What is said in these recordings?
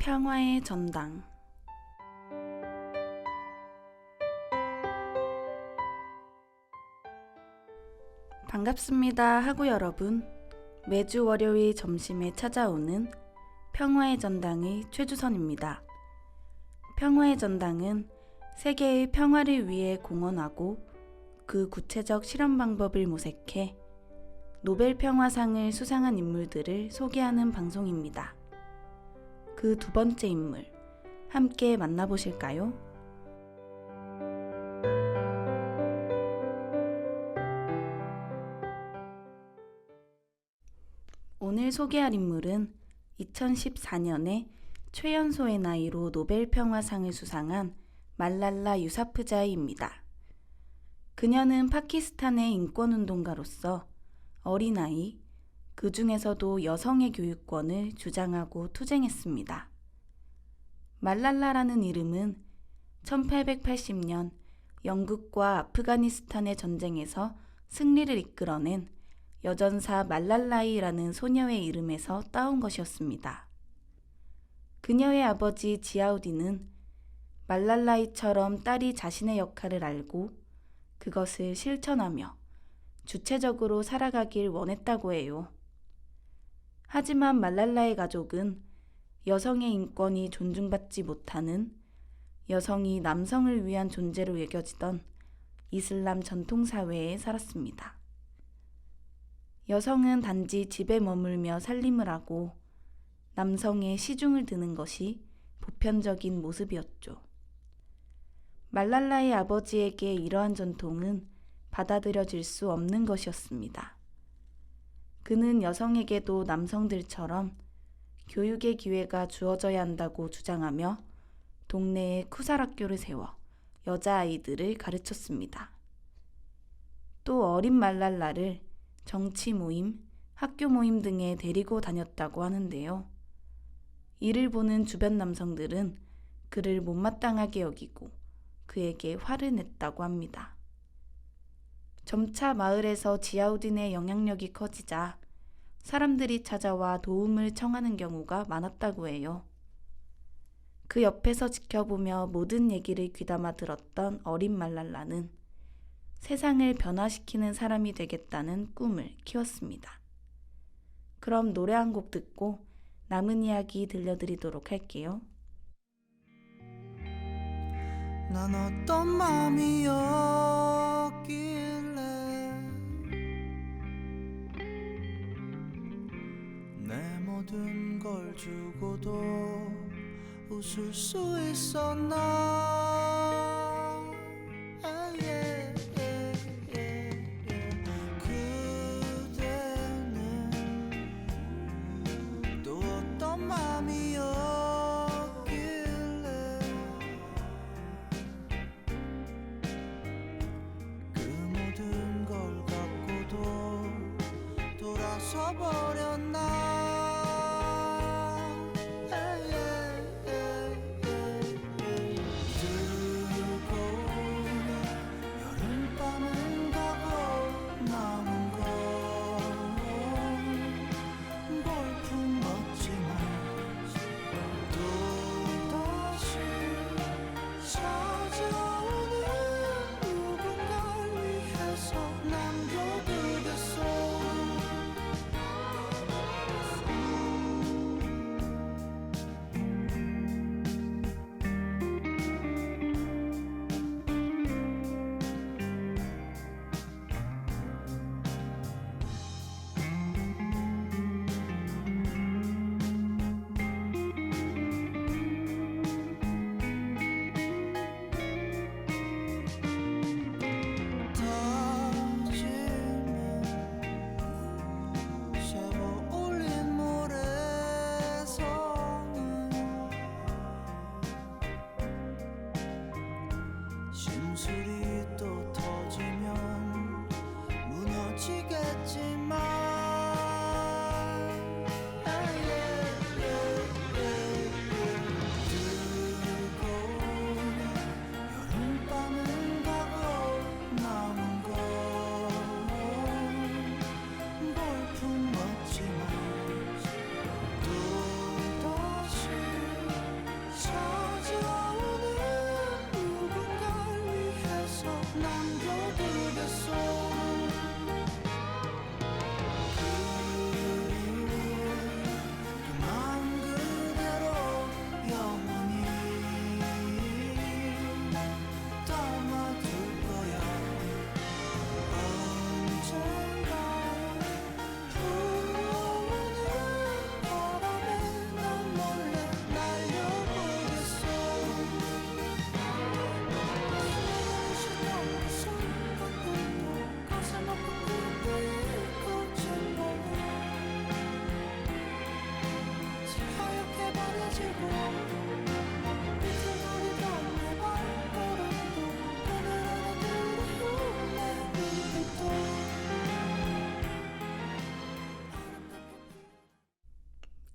평화의 전당. 반갑습니다 하구 여러분. 매주 월요일 점심에 찾아오는 평화의 전당의 최주선입니다. 평화의 전당은 세계의 평화를 위해 공헌하고 그 구체적 실현 방법을 모색해 노벨 평화상을 수상한 인물들을 소개하는 방송입니다. 그 두 번째 인물, 함께 만나보실까요? 오늘 소개할 인물은 2014년에 최연소의 나이로 노벨 평화상을 수상한 말랄라 유사프자이입니다. 그녀는 파키스탄의 인권운동가로서 어린아이, 그 중에서도 여성의 교육권을 주장하고 투쟁했습니다. 말랄라라는 이름은 1880년 영국과 아프가니스탄의 전쟁에서 승리를 이끌어낸 여전사 말랄라이라는 소녀의 이름에서 따온 것이었습니다. 그녀의 아버지 지아우딘은 말랄라이처럼 딸이 자신의 역할을 알고 그것을 실천하며 주체적으로 살아가길 원했다고 해요. 하지만 말랄라의 가족은 여성의 인권이 존중받지 못하는, 여성이 남성을 위한 존재로 여겨지던 이슬람 전통사회에 살았습니다. 여성은 단지 집에 머물며 살림을 하고 남성의 시중을 드는 것이 보편적인 모습이었죠. 말랄라의 아버지에게 이러한 전통은 받아들여질 수 없는 것이었습니다. 그는 여성에게도 남성들처럼 교육의 기회가 주어져야 한다고 주장하며 동네에 쿠살학교를 세워 여자아이들을 가르쳤습니다. 또 어린 말랄라를 정치 모임, 학교 모임 등에 데리고 다녔다고 하는데요. 이를 보는 주변 남성들은 그를 못마땅하게 여기고 그에게 화를 냈다고 합니다. 점차 마을에서 지아우딘의 영향력이 커지자 사람들이 찾아와 도움을 청하는 경우가 많았다고 해요. 그 옆에서 지켜보며 모든 얘기를 귀담아 들었던 어린 말랄라는 세상을 변화시키는 사람이 되겠다는 꿈을 키웠습니다. 그럼 노래 한 곡 듣고 남은 이야기 들려드리도록 할게요. 난 어떤 마음이었길래 내 모든 걸 주고도 웃을 수 있었나. 그대는 또 어떤 마음이었길래 그 모든 걸 갖고도 돌아서 버렸나.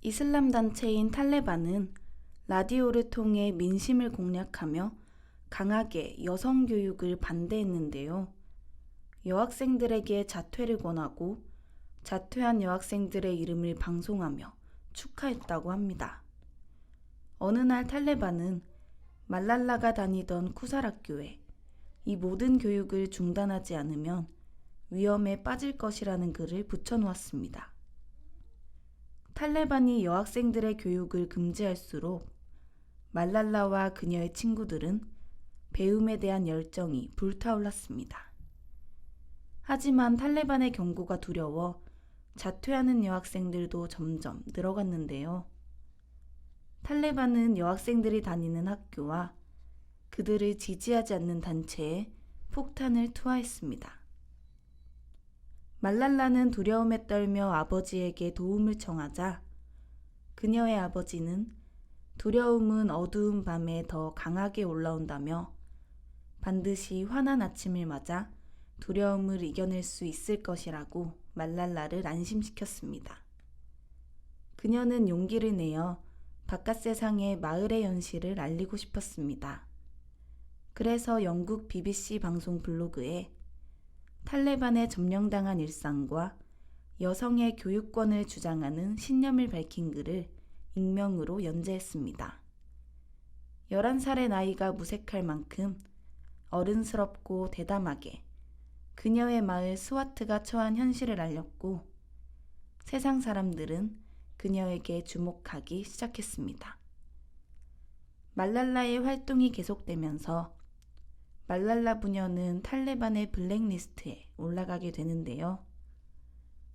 이슬람 단체인 탈레반은 라디오를 통해 민심을 공략하며 강하게 여성 교육을 반대했는데요. 여학생들에게 자퇴를 권하고 자퇴한 여학생들의 이름을 방송하며 축하했다고 합니다. 어느 날 탈레반은 말랄라가 다니던 쿠살 학교에 이 모든 교육을 중단하지 않으면 위험에 빠질 것이라는 글을 붙여놓았습니다. 탈레반이 여학생들의 교육을 금지할수록 말랄라와 그녀의 친구들은 배움에 대한 열정이 불타올랐습니다. 하지만 탈레반의 경고가 두려워 자퇴하는 여학생들도 점점 늘어갔는데요. 탈레반은 여학생들이 다니는 학교와 그들을 지지하지 않는 단체에 폭탄을 투하했습니다. 말랄라는 두려움에 떨며 아버지에게 도움을 청하자 그녀의 아버지는 두려움은 어두운 밤에 더 강하게 올라온다며 반드시 환한 아침을 맞아 두려움을 이겨낼 수 있을 것이라고 말랄라를 안심시켰습니다. 그녀는 용기를 내어 바깥 세상에 마을의 현실을 알리고 싶었습니다. 그래서 영국 BBC 방송 블로그에 탈레반에 점령당한 일상과 여성의 교육권을 주장하는 신념을 밝힌 글을 익명으로 연재했습니다. 11살의 나이가 무색할 만큼 어른스럽고 대담하게 그녀의 마을 스와트가 처한 현실을 알렸고 세상 사람들은 그녀에게 주목하기 시작했습니다. 말랄라의 활동이 계속되면서 말랄라 부녀는 탈레반의 블랙리스트에 올라가게 되는데요.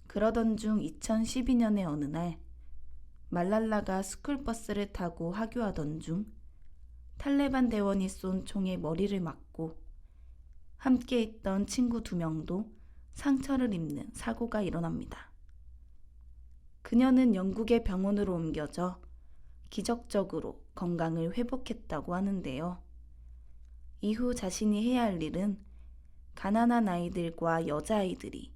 그러던 중 2012년의 어느 날 말랄라가 스쿨버스를 타고 하교하던 중 탈레반 대원이 쏜 총에 머리를 맞고 함께 있던 친구 2명도 상처를 입는 사고가 일어납니다. 그녀는 영국의 병원으로 옮겨져 기적적으로 건강을 회복했다고 하는데요. 이후 자신이 해야 할 일은 가난한 아이들과 여자아이들이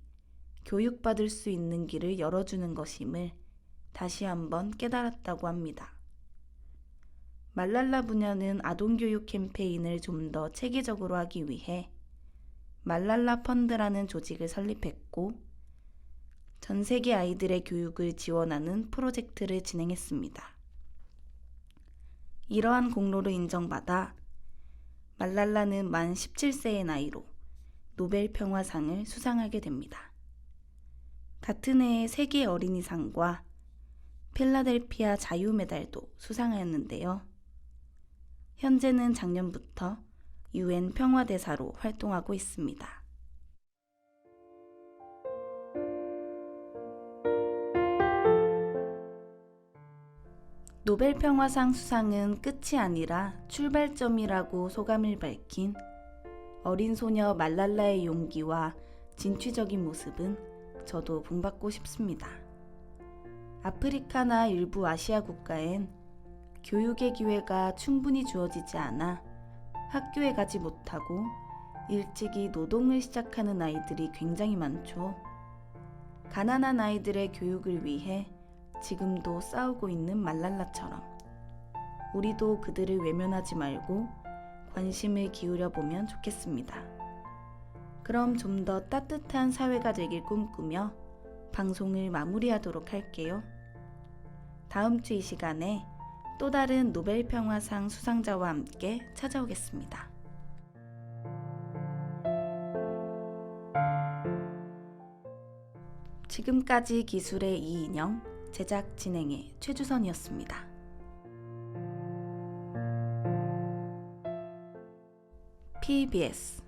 교육받을 수 있는 길을 열어주는 것임을 다시 한번 깨달았다고 합니다. 말랄라 부녀는 아동교육 캠페인을 좀 더 체계적으로 하기 위해 말랄라 펀드라는 조직을 설립했고 전 세계 아이들의 교육을 지원하는 프로젝트를 진행했습니다. 이러한 공로를 인정받아 말랄라는 만 17세의 나이로 노벨 평화상을 수상하게 됩니다. 같은 해에 세계 어린이상과 필라델피아 자유메달도 수상하였는데요. 현재는 작년부터 UN 평화대사로 활동하고 있습니다. 노벨 평화상 수상은 끝이 아니라 출발점이라고 소감을 밝힌 어린 소녀 말랄라의 용기와 진취적인 모습은 저도 본받고 싶습니다. 아프리카나 일부 아시아 국가엔 교육의 기회가 충분히 주어지지 않아 학교에 가지 못하고 일찍이 노동을 시작하는 아이들이 굉장히 많죠. 가난한 아이들의 교육을 위해 지금도 싸우고 있는 말랄라처럼 우리도 그들을 외면하지 말고 관심을 기울여 보면 좋겠습니다. 그럼 좀 더 따뜻한 사회가 되길 꿈꾸며 방송을 마무리하도록 할게요. 다음 주 이 시간에 또 다른 노벨 평화상 수상자와 함께 찾아오겠습니다. 지금까지 기술의 이인영, 제작 진행의 최주선이었습니다. PBS